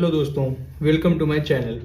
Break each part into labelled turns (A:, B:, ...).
A: Hello दोस्तों, welcome to my channel.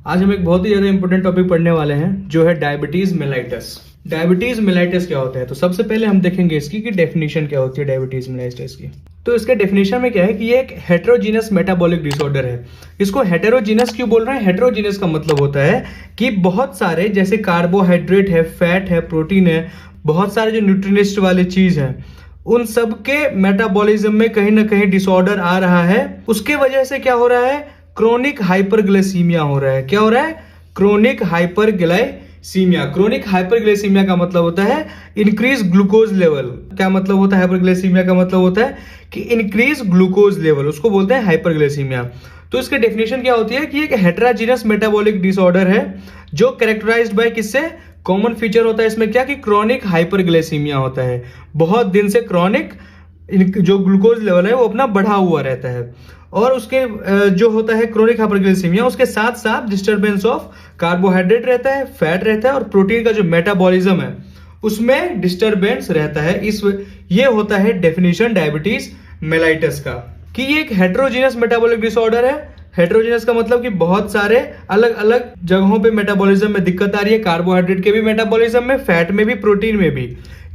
A: आज हम एक बहुत ही ज़्यादा इंपॉर्टेंट टॉपिक पढ़ने वाले हैं जो है डायबिटीज़ मेलाइटस। डायबिटीज़ मेलाइटस क्या होता है, तो सबसे पहले हम देखेंगे इसकी कि डेफिनेशन क्या होती है डायबिटीज़ मेलाइटस की। तो इसके डेफिनेशन में क्या है कि ये एक हेटेरोजीनस मेटाबॉलिक डिसऑर्डर है। इसको हेटेरोजीनस क्यों बोल रहे हैं? हेटेरोजीनस का मतलब होता है कि बहुत सारे, जैसे कार्बोहाइड्रेट है, फैट है, प्रोटीन है, बहुत सारे जो न्यूट्रिएंट्स वाले चीज़ हैं, उन सब के मेटाबॉलिज्म में कहीं ना कहीं डिसऑर्डर आ रहा है। उसके वजह से क्या हो रहा है? क्रोनिक हाइपरग्लाइसीमिया हो रहा है। क्या हो रहा है? Chronic hyperglycaemia. क्रोनिक हाइपरग्लाइसीमिया का मतलब होता है इंक्रीज ग्लूकोज लेवल। क्या मतलब होता है हाइपरग्लाइसीमिया का? मतलब होता है कि इंक्रीज ग्लूकोज लेवल, उसको बोलते हैं हाइपरग्लाइसीमिया। तो इसके डेफिनेशन क्या होती है कि एक हेटेरोजीनस मेटाबॉलिक डिसऑर्डर है जो कैरेक्टराइज्ड बाय किससे? कॉमन फीचर होता है इसमें क्या कि क्रोनिक हाइपरग्लाइसीमिया होता है। बहुत दिन से क्रोनिक जो ग्लूकोज लेवल है वो अपना बढ़ा हुआ रहता है। और उसके जो होता है क्रोनिक हाइपरग्लाइसीमिया, उसके साथ साथ डिस्टर्बेंस ऑफ कार्बोहाइड्रेट रहता है, फैट रहता है, और प्रोटीन का जो मेटाबॉलिज्म है उसमें डिस्टर्बेंस रहता है। ये होता है डेफिनेशन डायबिटीज मेलाइटस का, कि ये एक हेटेरोजीनस मेटाबॉलिक डिसऑर्डर है। हेटेरोजीनस का मतलब कि बहुत सारे अलग अलग जगहों पे मेटाबॉलिज्म में दिक्कत आ रही है, कार्बोहाइड्रेट के भी मेटाबॉलिज्म में, फैट में भी, प्रोटीन में भी।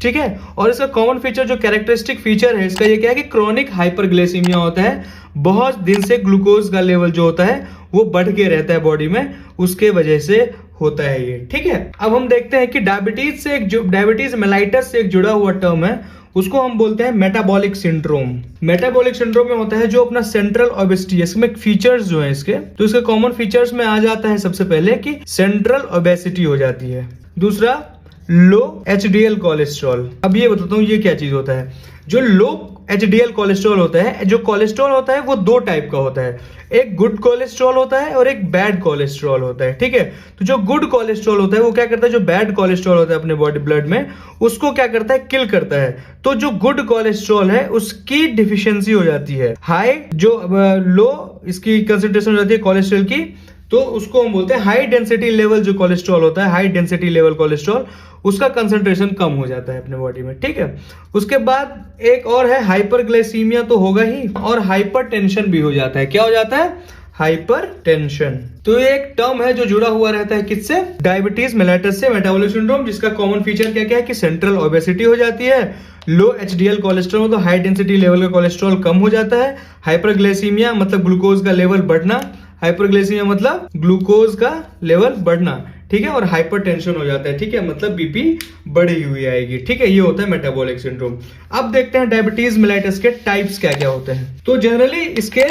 A: ठीक है। और इसका कॉमन फीचर, जो कैरेक्टरिस्टिक फीचर है इसका, ये क्या है कि क्रोनिक हाइपरग्लाइसीमिया होता है। बहुत दिन से ग्लूकोज का लेवल जो होता है वो बढ़ के रहता है बॉडी में, उसके वजह से होता है ये। ठीक है। अब हम देखते हैं कि डायबिटीज मेलाइटस से एक जुड़ा हुआ टर्म है, उसको हम बोलते हैं मेटाबॉलिक सिंड्रोम। मेटाबॉलिक सिंड्रोम में होता है जो अपना सेंट्रल ओबेसिटी, इसमें फीचर्स जो है इसके, तो इसके कॉमन फीचर्स में आ जाता है सबसे पहले कि सेंट्रल ओबेसिटी हो जाती है। दूसरा, लो एचडीएल कोलेस्ट्रॉल। अब ये बताता हूँ ये क्या चीज होता है। जो लो एचडीएल कोलेस्ट्रॉल होता है, जो कोलेस्ट्रॉल होता है वो दो टाइप का होता है। एक गुड कोलेस्ट्रॉल होता है और एक बैड कोलेस्ट्रॉल होता है। ठीक है। तो जो गुड कोलेस्ट्रॉल होता है वो क्या करता है, जो बैड कोलेस्ट्रॉल होता है अपने बॉडी ब्लड में, उसको क्या करता है? किल करता है। तो जो गुड कोलेस्ट्रॉल है उसकी डिफिशियंसी हो जाती है, हाई जो लो इसकी कंसेंट्रेशन हो जाती है कोलेस्ट्रॉल की, तो उसको हम बोलते हैं हाई डेंसिटी लेवल। जो कोलेस्ट्रॉल होता है, हाई डेंसिटी लेवल कोलेस्ट्रॉल, उसका कंसंट्रेशन कम हो जाता है अपने बॉडी में। ठीक है। उसके बाद एक और है हाइपरग्लाइसीमिया, तो होगा ही, और हाइपरटेंशन भी हो जाता है। क्या हो जाता है? हाइपरटेंशन। तो ये एक टर्म है जो जुड़ा हुआ रहता है किससे? डायबिटीज मेलाइटस से, मेटाबॉलिक सिंड्रोम, जिसका कॉमन फीचर क्या क्या है कि सेंट्रल ओबेसिटी हो जाती है, लो एचडीएल कोलेस्ट्रॉल, तो हाई डेंसिटी लेवल का कोलेस्ट्रॉल कम हो जाता है, हाइपरग्लाइसीमिया मतलब ग्लूकोज का लेवल बढ़ना, हाइपरग्लाइसीमिया मतलब ग्लूकोज का लेवल बढ़ना। ठीक है। और हाइपरटेंशन हो जाता है। ठीक है। मतलब बीपी बढ़ी हुई आएगी। ठीक है। ये होता है मेटाबॉलिक सिंड्रोम। अब देखते हैं डायबिटीज मेलाइटस के टाइप्स क्या क्या होते हैं। तो जनरली इसके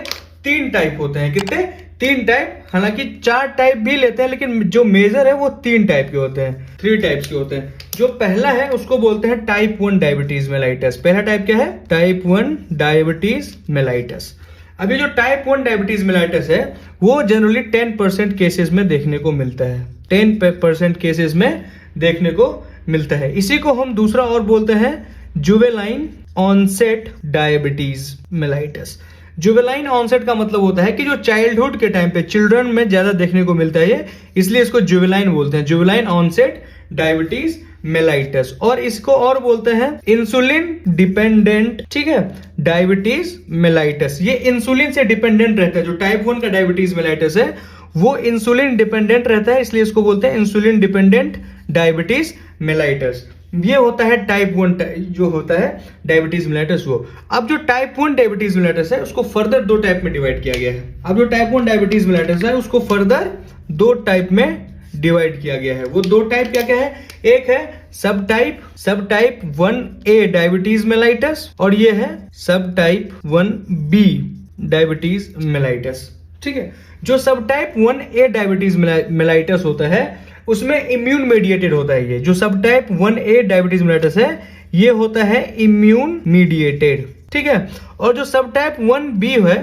A: 3 टाइप होते हैं। कितने? 3 टाइप। हालांकि 4 टाइप भी लेते हैं, लेकिन जो मेजर है वो 3 टाइप के होते हैं, 3 टाइप्स के होते हैं। जो पहला है उसको बोलते हैं टाइप 1 डायबिटीज मेलाइटस। पहला टाइप क्या है? Type 1 diabetes mellitus. अभी जो टाइप 1 डायबिटीज मेलाइटस है वो जनरली 10% केसेस में देखने को मिलता है। 10% केसेस में देखने को मिलता है। इसी को हम दूसरा और बोलते हैं juvenile onset diabetes mellitus. Juvenile onset का मतलब होता है कि जो चाइल्डहुड के टाइम पे चिल्ड्रन में ज्यादा देखने को मिलता है, इसलिए इसको जुवेनाइल बोलते हैं, जुवेनाइल ऑनसेट डायबिटीज मेलाइटस। और इसको और बोलते हैं इंसुलिन डिपेंडेंट, ठीक है, डायबिटीज मेलाइटस। ये इंसुलिन से डिपेंडेंट रहता है। जो टाइप 1 का डायबिटीज मेलाइटस है वो इंसुलिन डिपेंडेंट रहता है, इसलिए इसको बोलते हैं इंसुलिन डिपेंडेंट डायबिटीज मेलाइटस। ये होता है टाइप 1 जो होता है डायबिटीज मेलाइटस वो। अब जो टाइप 1 डायबिटीज मेलाइटस है उसको फर्दर 2 टाइप में डिवाइड किया गया है। अब जो टाइप 1 डायबिटीज मेलाइटस है उसको फर्दर 2 टाइप में डिवाइड किया गया है। वो 2 टाइप क्या क्या है? एक है सब टाइप 1A डायबिटीज मेलाइटस, और ये है सब टाइप 1B डायबिटीज मेलाइटस। ठीक है। जो सब टाइप 1A डायबिटीज मेलाइटस होता है उसमें इम्यून मीडिएटेड होता है। ये जो सब टाइप 1A डायबिटीज मेलाइटस है ये होता है इम्यून मीडिएटेड। ठीक है। और जो सब टाइप 1B है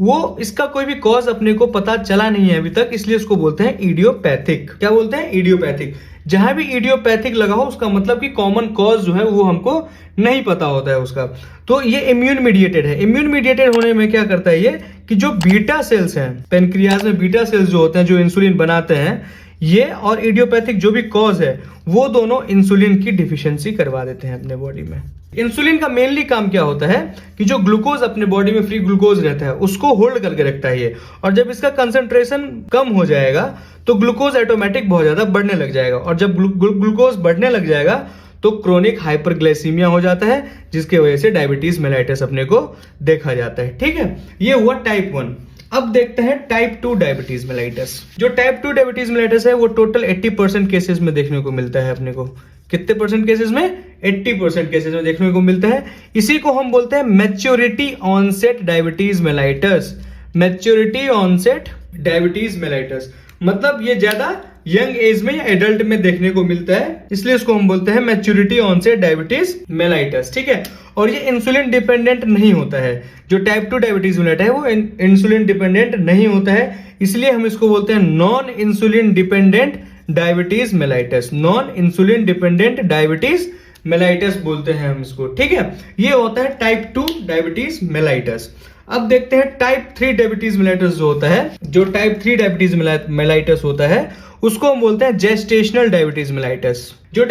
A: वो, इसका कोई भी कॉज अपने को पता चला नहीं है अभी तक, इसलिए उसको बोलते हैं इडियोपैथिक। क्या बोलते हैं? इडियोपैथिक। जहां भी इडियोपैथिक लगा हो उसका मतलब कि कॉमन कॉज जो है वो हमको नहीं पता होता है उसका। तो ये इम्यून मीडिएटेड है। इम्यून मीडिएटेड होने में क्या करता है ये कि जो बीटा सेल्स हैं पेनक्रियाज में, बीटा सेल्स जो होते हैं जो इंसुलिन बनाते हैं, ये और इडियोपैथिक जो भी कॉज है वो दोनों इंसुलिन की डिफिशियंसी करवा देते हैं अपने बॉडी में। इंसुलिन का मेनली काम क्या होता है कि जो ग्लूकोज अपने बॉडी में फ्री ग्लूकोज रहता है उसको होल्ड करके रखता है ये, और जब इसका कंसंट्रेशन कम हो जाएगा तो ग्लूकोज ऑटोमेटिक बहुत ज्यादा बढ़ने लग जाएगा, और जब ग्लूकोज बढ़ने लग जाएगा तो क्रोनिक हाइपरग्लाइसीमिया हो जाता है, जिसके वजह से डायबिटीज मेलाइटस अपने को देखा जाता है। ठीक है, ये हुआ टाइप 1। अब देखते हैं टाइप 2 डायबिटीज मेलाइटस। जो टाइप 2 डायबिटीज मेलाइटस है वो टोटल 80% केसेस में देखने को मिलता है अपने को। कितने परसेंट केसेस में? 80% केसेस में देखने को मिलता है। इसी को हम बोलते हैं maturity onset diabetes mellitus. Maturity onset diabetes mellitus मतलब ये ज्यादा यंग एज में या एडल्ट में देखने को मिलता है, इसलिए इसको हम बोलते हैं मैच्योरिटी ऑनसेट डायबिटीज मेलाइटस। ठीक है, और ये इंसुलिन डिपेंडेंट नहीं होता है। जो टाइप 2 डायबिटीज मेलाइटस है वो इंसुलिन डिपेंडेंट नहीं होता है, इसलिए हम इसको बोलते हैं non insulin dependent diabetes mellitus. Non insulin dependent diabetes mellitus बोलते हैं हम इसको। ठीक है, ये होता है टाइप 2 डायबिटीज मेलाइटस। अब देखते हैं टाइप 3 डायबिटीज मेलाइटस जो होता है। जो टाइप 3 डायबिटीज मेलाइटस होता है उसको हम बोलते हैं जेस्टेशनल डायबिटीज मेलाइटस। जो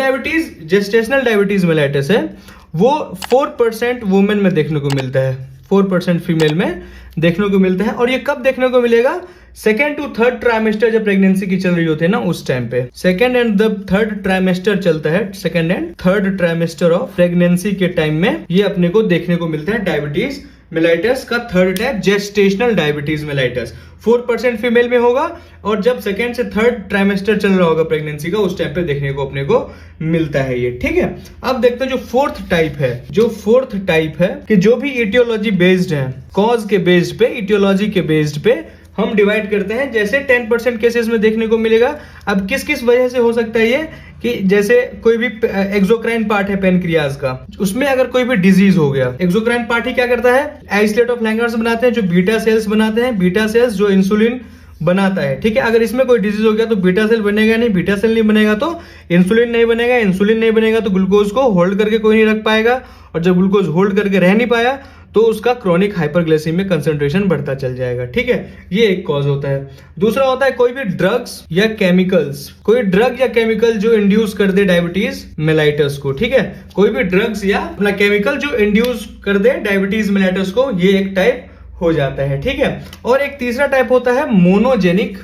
A: जेस्टेशनल डायबिटीज मेलाइटस है वो 4% वुमेन में देखने को मिलता है, 4% फीमेल में देखने को मिलता है। और ये कब देखने को मिलेगा? 2nd to 3rd ट्राइमेस्टर जब प्रेगनेंसी की चल रही होती है ना, उस टाइम पे 2nd and 3rd ट्राइमेस्टर चलता है। 2nd and 3rd trimester of pregnancy के टाइम में ये अपने को देखने को मिलता है डायबिटीज मेलाइटस का 3rd type, gestational diabetes mellitus. 4% female में होगा, और जब 2nd से 3rd ट्राइमेस्टर चल रहा होगा प्रेगनेंसी का उस टाइम पे देखने को अपने को मिलता है ये। ठीक है, अब देखते हैं जो 4th टाइप है। जो 4th टाइप है कि जो भी इटियोलॉजी बेस्ड है, कॉज के बेस्ड पे, इटियोलॉजी के बेस्ड पे हम डिवाइड करते हैं। जैसे 10% केसेस में देखने को मिलेगा। अब किस किस वजह से हो सकता है ये कि जैसे कोई भी एक्सोक्राइन पार्ट है पेनक्रियाज का, उसमें अगर कोई भी डिजीज हो गया, एक्सोक्राइन पार्ट ही क्या करता है? आइसोलेट ऑफ लैंगर्स बनाते हैं, जो बीटा सेल्स बनाते हैं, बीटा सेल्स जो इंसुलिन बनाता है। ठीक है, अगर इसमें कोई डिजीज हो गया तो बीटा सेल बनेगा नहीं, बीटा सेल नहीं बनेगा तो इंसुलिन नहीं बनेगा, इंसुलिन नहीं बनेगा तो ग्लूकोज को होल्ड करके कोई नहीं रख पाएगा, और जब ग्लूकोज होल्ड करके रह नहीं पाया तो उसका क्रोनिक हाइपरग्लाइसीमिक कंसंट्रेशन बढ़ता चल जाएगा। ठीक है, ये एक कॉज होता है। दूसरा होता है कोई भी ड्रग्स या केमिकल्स, कोई ड्रग या केमिकल जो इंड्यूस कर दे डायबिटीज मेलाइटस को। ठीक है, कोई भी ड्रग्स या अपना केमिकल जो इंड्यूस कर दे डायबिटीज मेलाइटस को, ये एक टाइप हो जाता है। ठीक है, और एक तीसरा टाइप होता है मोनोजेनिक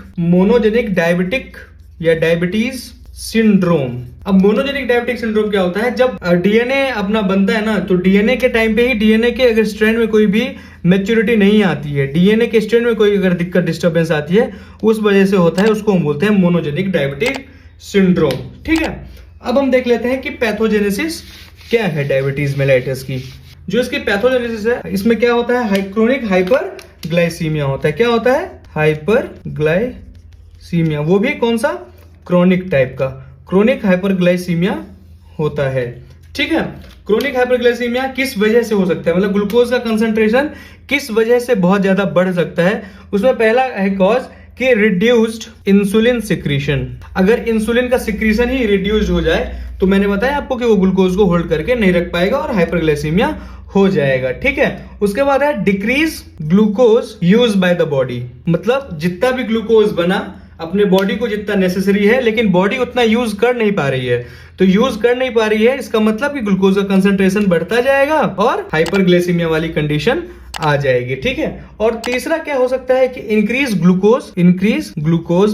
A: डायबिटिक या डायबिटीज सिंड्रोम। अब मोनोजेनिक डायबिटिक सिंड्रोम क्या होता है? जब डीएनए अपना बनता है ना, तो डीएनए के टाइम पे ही डीएनए के अगर स्ट्रैंड में कोई भी मैच्योरिटी नहीं आती है, डीएनए के स्ट्रैंड में कोई अगर दिक्कत डिस्टर्बेंस आती है, उस वजह से होता है, उसको हम बोलते हैं मोनोजेनिक डायबिटिक सिंड्रोम। ठीक है, अब हम देख लेते हैं कि पैथोजेनेसिस क्या है डायबिटीज मेलाइटस की। जो इसकी पैथोजेनेसिस है, इसमें क्या होता है? क्रोनिक हाइपरग्लाइसीमिया होता है। क्या होता है? हाइपरग्लाइसीमिया, वो भी कौन सा? क्रोनिक टाइप का क्रोनिक हाइपरग्लाइसीमिया होता है। ठीक है, क्रोनिक हाइपरग्लाइसीमिया किस वजह से हो सकता है, मतलब ग्लूकोज का कंसंट्रेशन किस वजह से बहुत ज्यादा बढ़ सकता है? उसमें पहला है कॉज कि रिड्यूस्ड इंसुलिन सिक्रीशन। अगर इंसुलिन का सिक्रीशन ही रिड्यूस्ड हो जाए तो मैंने बताया आपको कि वो ग्लूकोज को होल्ड करके नहीं रख पाएगा और हाइपरग्लाइसीमिया हो जाएगा। ठीक है, उसके बाद है decrease glucose use by the body, मतलब जितना भी ग्लूकोज बना अपने बॉडी को जितना नेसेसरी है, लेकिन बॉडी उतना यूज कर नहीं पा रही है। तो यूज कर नहीं पा रही है, इसका मतलब कि ग्लूकोज का कंसंट्रेशन बढ़ता जाएगा और हाइपरग्लाइसीमिया वाली कंडीशन आ जाएगी। ठीक है, और तीसरा क्या हो सकता है कि इंक्रीज ग्लूकोज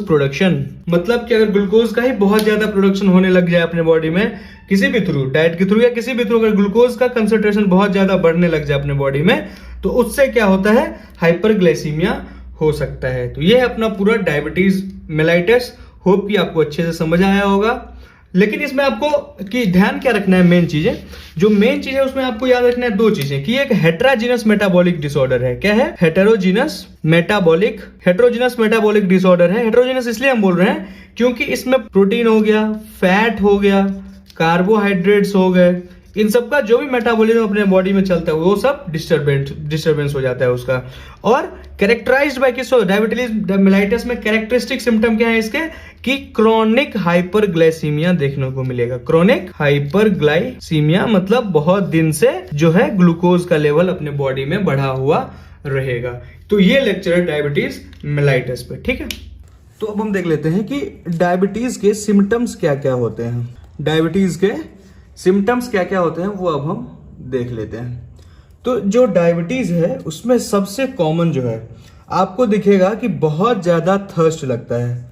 A: प्रोडक्शन, मतलब कि अगर ग्लूकोज का ही बहुत ज्यादा प्रोडक्शन होने लग जाए अपने बॉडी में, किसी भी थ्रू, डाइट के थ्रू या किसी भी थ्रू, अगर ग्लूकोज का कंसंट्रेशन बहुत ज्यादा बढ़ने लग जाए अपने बॉडी में, तो उससे क्या होता है? हाइपरग्लाइसीमिया हो सकता है। तो ये है अपना पूरा डायबिटीज मेलाइटस। होप कि आपको अच्छे से समझ आया होगा। लेकिन इसमें आपको कि ध्यान क्या रखना है, मेन चीजें जो मेन चीज है उसमें आपको याद रखना है 2 चीजें कि एक हेटेरोजीनस मेटाबॉलिक डिसऑर्डर है। क्या है? हेटेरोजीनस मेटाबॉलिक डिसऑर्डर है। हेटेरोजीनस इसलिए हम बोल रहे हैं क्योंकि इसमें प्रोटीन हो गया, फैट हो गया, कार्बोहाइड्रेट्स हो गए, इन सब का जो भी मेटाबॉलिज्म अपने बॉडी में चलता है वो सब डिस्टर्बेंस हो जाता है उसका। और कैरेक्टराइज्ड बाय किस? डायबिटीज मेलाइटस में कैरेक्टरिस्टिक सिम्टम क्या है इसके कि क्रोनिक हाइपरग्लाइसीमिया देखने को मिलेगा। क्रोनिक हाइपरग्लाइसीमिया मतलब बहुत दिन से जो है ग्लूकोज का लेवल अपने बॉडी में बढ़ा हुआ रहेगा। तो ये लेक्चर है डायबिटीज मेलाइटस पे। ठीक है। तो अब हम देख लेते हैं कि डायबिटीज के सिम्टम्स क्या क्या होते हैं। डायबिटीज के सिम्टम्स क्या क्या होते हैं वो अब हम देख लेते हैं। तो जो डायबिटीज है उसमें सबसे कॉमन जो है आपको दिखेगा कि बहुत ज्यादा थर्स्ट लगता है,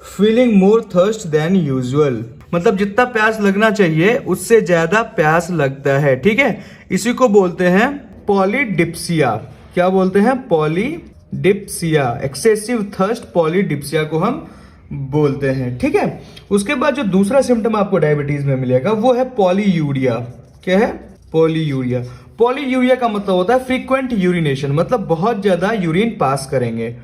A: feeling more thirst than usual, मतलब जितना प्यास लगना चाहिए उससे ज्यादा प्यास लगता है। ठीक है, इसी को बोलते हैं पॉलीडिप्सिया। क्या बोलते हैं? पॉलीडिप्सिया, एक्सेसिव थर्स्ट पॉलीडिप्सिया को हम बोलते हैं। ठीक है, उसके बाद जो दूसरा सिम्टम आपको डायबिटीज में मिलेगा वो है पॉलीयूरिया। क्या है? पॉलीयूरिया। पॉलीयूरिया का मतलब होता है फ्रीक्वेंट यूरिनेशन, मतलब बहुत ज्यादा यूरिन पास करेंगे।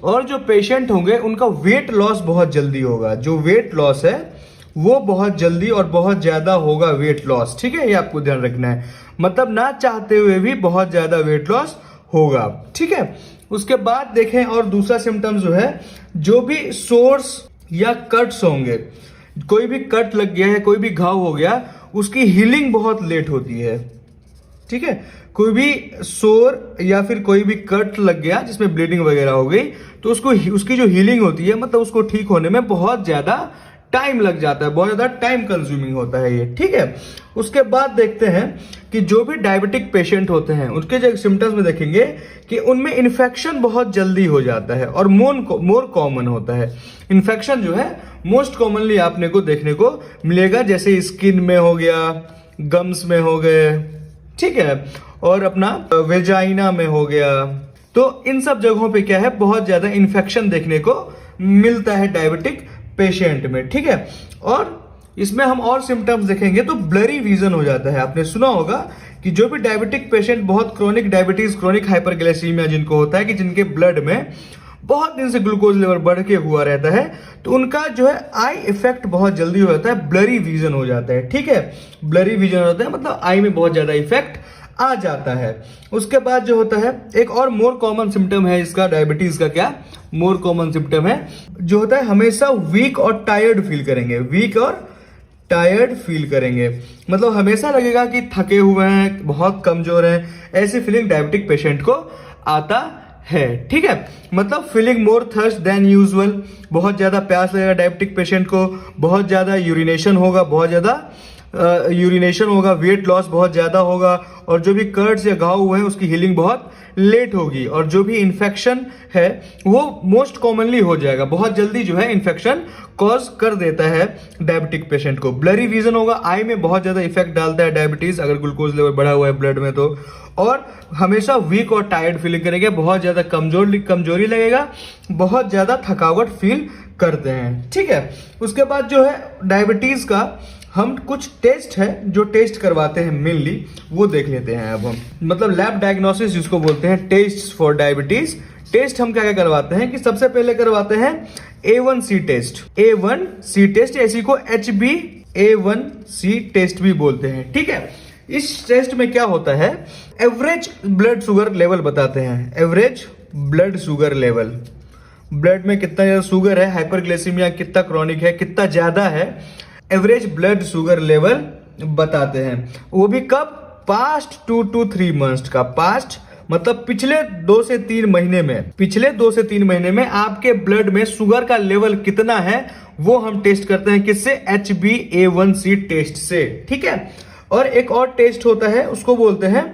A: और जो पेशेंट होंगे उनका वेट लॉस बहुत जल्दी होगा। जो वेट लॉस है वो बहुत जल्दी और बहुत ज्यादा होगा वेट लॉस। ठीक है, ये आपको ध्यान रखना है, मतलब ना चाहते हुए भी बहुत ज्यादा वेट लॉस होगा। ठीक है, उसके बाद देखें और दूसरा सिम्टम जो है, जो भी सोर्स या कट्स होंगे, कोई भी कट लग गया है, कोई भी घाव हो गया, उसकी हीलिंग बहुत लेट होती है। ठीक है, कोई भी सोर या फिर कोई भी कट लग गया जिसमें ब्लीडिंग वगैरह हो गई तो उसकी जो हीलिंग होती है, मतलब उसको ठीक होने में बहुत ज्यादा टाइम लग जाता है, बहुत ज्यादा टाइम कंज्यूमिंग होता है ये। ठीक है, उसके बाद देखते हैं कि जो भी डायबिटिक पेशेंट होते हैं उनके जो सिम्टम्स में देखेंगे कि उनमें इन्फेक्शन बहुत जल्दी हो जाता है और मोर कॉमन होता है। इन्फेक्शन जो है मोस्ट कॉमनली आपने को देखने को मिलेगा, जैसे स्किन में हो गया, गम्स में हो गए, ठीक है, और अपना वेजाइना में हो गया। तो इन सब जगहों पे क्या है, बहुत ज्यादा इन्फेक्शन देखने को मिलता है डायबिटिक पेशेंट में। ठीक है, और इसमें हम और सिम्टम्स देखेंगे तो ब्लरी विजन हो जाता है। आपने सुना होगा कि जो भी डायबिटिक पेशेंट बहुत क्रोनिक डायबिटीज, क्रोनिक हाइपरग्लाइसीमिया जिनको होता है, कि जिनके ब्लड में बहुत दिन से ग्लूकोज लेवल बढ़ के हुआ रहता है, तो उनका जो है आई इफेक्ट बहुत जल्दी हो जाता है, ब्लरी विजन हो जाता है। ठीक है, ब्लरी विजन होता है मतलब आई में बहुत ज्यादा इफेक्ट आ जाता है। उसके बाद जो होता है एक और मोर कॉमन सिम्टम है इसका, डायबिटीज का क्या मोर कॉमन सिम्टम है, जो होता है हमेशा वीक और टायर्ड फील करेंगे। वीक और टायर्ड फील करेंगे, मतलब हमेशा लगेगा कि थके हुए हैं, बहुत कमजोर हैं, ऐसी फीलिंग डायबिटिक पेशेंट को आता है। ठीक है, मतलब feeling more thirst than usual, बहुत ज्यादा प्यास लगेगा डायबिटिक पेशेंट को, बहुत ज्यादा यूरिनेशन होगा, बहुत ज्यादा यूरिनेशन होगा, वेट लॉस बहुत ज्यादा होगा, और जो भी कर्ट्स या घाव हुए हैं उसकी हीलिंग बहुत लेट होगी, और जो भी इन्फेक्शन है वो मोस्ट कॉमनली हो जाएगा, बहुत जल्दी जो है इन्फेक्शन कॉज कर देता है डायबिटिक पेशेंट को। ब्लरी विजन होगा, आई में बहुत ज्यादा इफेक्ट डालता है डायबिटीज अगर ग्लूकोज लेवल बढ़ा हुआ है ब्लड में तो, और हमेशा वीक और टायर्ड फीलिंग करेंगे, बहुत ज्यादा कमजोरी लगेगा, बहुत ज्यादा थकावट फील करते हैं। ठीक है, उसके बाद जो है डायबिटीज का हम कुछ टेस्ट है जो टेस्ट करवाते हैं मेनली, वो देख लेते हैं अब हम, मतलब लैब डायग्नोसिस जिसको बोलते हैं, टेस्ट फॉर डायबिटीज। टेस्ट हम क्या क्या करवाते हैं कि सबसे पहले करवाते हैं A1C टेस्ट। A1C टेस्ट, इसी को HbA1c टेस्ट भी बोलते हैं। ठीक है, इस टेस्ट में क्या होता है, एवरेज ब्लड शुगर लेवल बताते हैं। Average blood sugar level, blood में कितना ज्यादा शुगर है, हाइपरग्लाइसीमिया कितना क्रॉनिक है, कितना ज्यादा है, एवरेज ब्लड शुगर लेवल बताते हैं। वो भी कब, पास्ट 2 to 3 मंथ्स का, पास्ट मतलब पिछले 2 से 3 महीने में, पिछले 2 से 3 महीने में आपके ब्लड में शुगर का लेवल कितना है वो हम टेस्ट करते हैं, किससे, HbA1c टेस्ट से। ठीक है, और एक और टेस्ट होता है उसको बोलते हैं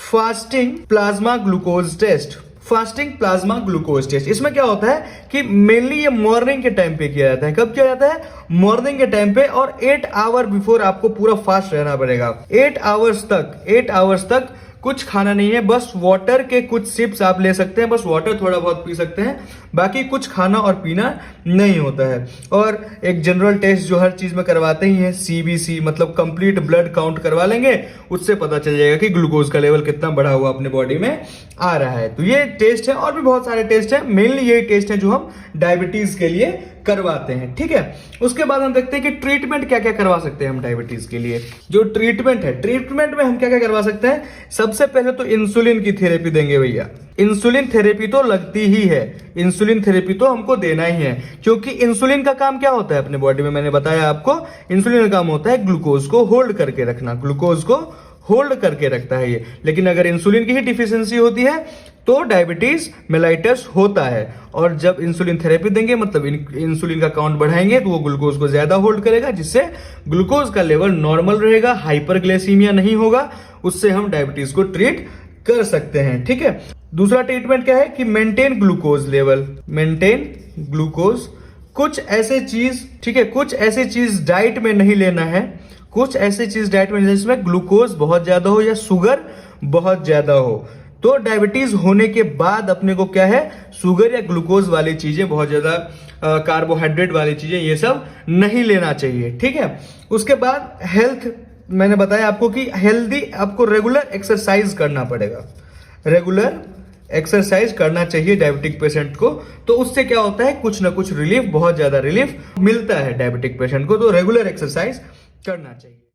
A: fasting plasma glucose test. Fasting plasma glucose test, इसमें क्या होता है कि मेनली ये मॉर्निंग के टाइम पे किया जाता है। कब किया जाता है, मॉर्निंग के टाइम पे, और 8 आवर बिफोर आपको पूरा फास्ट रहना पड़ेगा। 8 आवर्स तक कुछ खाना नहीं है, बस वाटर के कुछ सिप्स आप ले सकते हैं, बस वाटर थोड़ा बहुत पी सकते हैं, बाकी कुछ खाना और पीना नहीं होता है। और एक जनरल टेस्ट जो हर चीज में करवाते ही है, CBC मतलब कंप्लीट ब्लड काउंट करवा लेंगे, उससे पता चल जाएगा कि ग्लूकोज का लेवल कितना बढ़ा हुआ अपने बॉडी में आ रहा है। तो ये टेस्ट है, और भी बहुत सारे टेस्ट है, मेनली यही टेस्ट है जो हम डायबिटीज के लिए करवाते हैं। ठीक है, उसके बाद हम देखते हैं कि ट्रीटमेंट क्या क्या करवा सकते हैं हम डायबिटीज के लिए। जो ट्रीटमेंट है, ट्रीटमेंट में हम क्या क्या करवा सकते हैं, सबसे पहले तो इंसुलिन की थेरेपी देंगे भैया। इंसुलिन थेरेपी तो लगती ही है, इंसुलिन थेरेपी तो हमको देना ही है, क्योंकि इंसुलिन का काम क्या होता है अपने बॉडी में, मैंने बताया आपको, इंसुलिन का काम होता है ग्लूकोज को होल्ड करके रखना, ग्लूकोज को होल्ड करके रखता है ये। लेकिन अगर इंसुलिन की ही डिफिशियंसी होती है तो डायबिटीज मेलाइटस होता है। और जब इंसुलिन थेरेपी देंगे मतलब इंसुलिन का काउंट बढ़ाएंगे तो वो ग्लूकोज को ज्यादा होल्ड करेगा, जिससे ग्लूकोज का लेवल नॉर्मल रहेगा, हाइपरग्लाइसीमिया नहीं होगा, उससे हम डायबिटीज को ट्रीट कर सकते हैं। ठीक है, दूसरा ट्रीटमेंट क्या है कि maintain glucose level, maintain glucose. कुछ ऐसे चीज, ठीक है, कुछ ऐसे चीज डाइट में नहीं लेना है, कुछ ऐसे चीज डाइट में जिसमें ग्लूकोज बहुत ज्यादा हो या शुगर बहुत ज्यादा हो। तो डायबिटीज होने के बाद अपने को क्या है, शुगर या ग्लूकोज वाली चीजें, बहुत ज्यादा कार्बोहाइड्रेट वाली चीजें, ये सब नहीं लेना चाहिए। ठीक है, उसके बाद हेल्थ, मैंने बताया आपको कि हेल्दी आपको रेगुलर एक्सरसाइज करना पड़ेगा, रेगुलर एक्सरसाइज करना चाहिए डायबिटिक पेशेंट को। तो उससे क्या होता है, कुछ ना कुछ रिलीफ, बहुत ज्यादा रिलीफ मिलता है डायबिटिक पेशेंट को। तो रेगुलर एक्सरसाइज करना चाहिए।